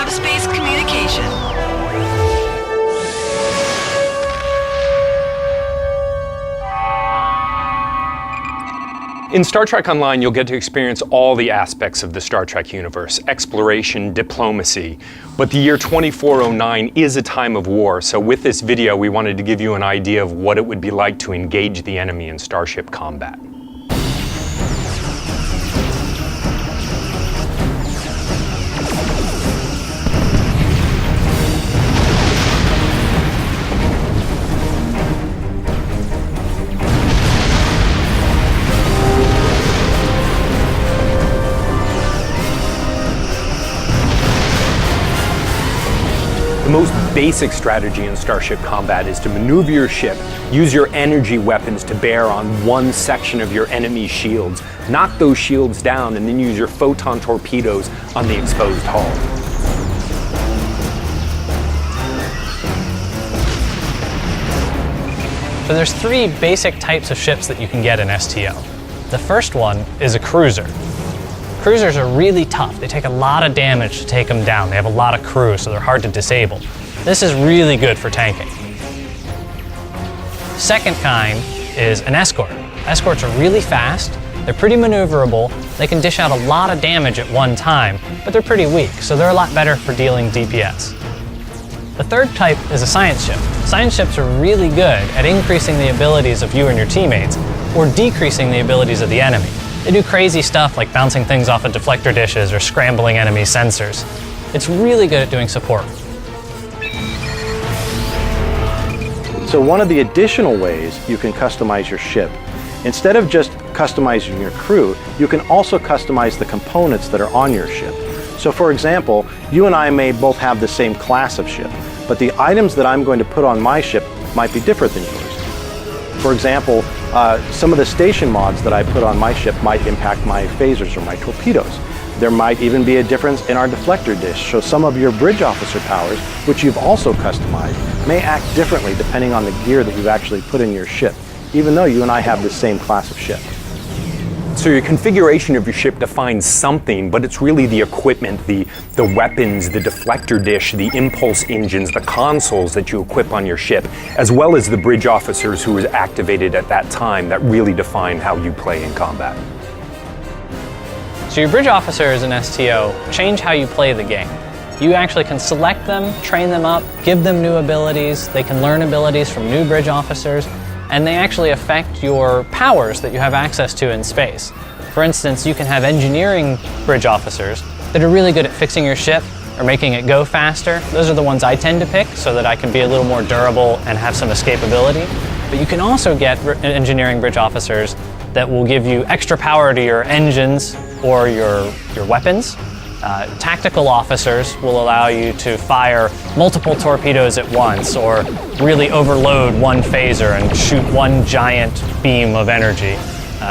subspace communication. In Star Trek Online, you'll get to experience all the aspects of the Star Trek universe, exploration, diplomacy. But the year 2409 is a time of war, so with this video, we wanted to give you an idea of what it would be like to engage the enemy in starship combat. The most basic strategy in starship combat is to maneuver your ship, use your energy weapons to bear on one section of your enemy's shields, knock those shields down, and then use your photon torpedoes on the exposed hull. So there's three basic types of ships that you can get in STO. The first one is a cruiser. Cruisers are really tough. They take a lot of damage to take them down. They have a lot of crew, so they're hard to disable. This is really good for tanking. Second kind is an escort. Escorts are really fast, they're pretty maneuverable, they can dish out a lot of damage at one time, but they're pretty weak, so they're a lot better for dealing DPS. The third type is a science ship. Science ships are really good at increasing the abilities of you and your teammates, or decreasing the abilities of the enemy. They do crazy stuff like bouncing things off of deflector dishes or scrambling enemy sensors. It's really good at doing support. So one of the additional ways you can customize your ship, instead of just customizing your crew, you can also customize the components that are on your ship. So for example, you and I may both have the same class of ship, but the items that I'm going to put on my ship might be different than yours. For example, some of the station mods that I put on my ship might impact my phasers or my torpedoes. There might even be a difference in our deflector dish, so some of your bridge officer powers, which you've also customized, may act differently depending on the gear that you've actually put in your ship, even though you and I have the same class of ship. So your configuration of your ship defines something, but it's really the equipment, the weapons, the deflector dish, the impulse engines, the consoles that you equip on your ship, as well as the bridge officers who was activated at that time that really define how you play in combat. So your bridge officers in STO change how you play the game. You actually can select them, train them up, give them new abilities, they can learn abilities from new bridge officers, and they actually affect your powers that you have access to in space. For instance, you can have engineering bridge officers that are really good at fixing your ship or making it go faster. Those are the ones I tend to pick so that I can be a little more durable and have some escapability. But you can also get engineering bridge officers that will give you extra power to your engines or your weapons. Tactical officers will allow you to fire multiple torpedoes at once or really overload one phaser and shoot one giant beam of energy.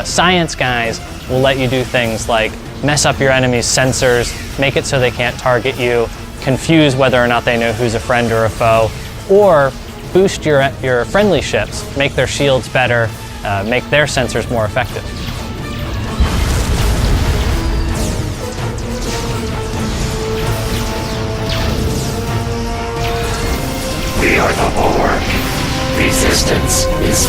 Science guys will let you do things like mess up your enemy's sensors, make it so they can't target you, confuse whether or not they know who's a friend or a foe, or boost your friendly ships, make their shields better, make their sensors more effective. We are the bulwark. Resistance is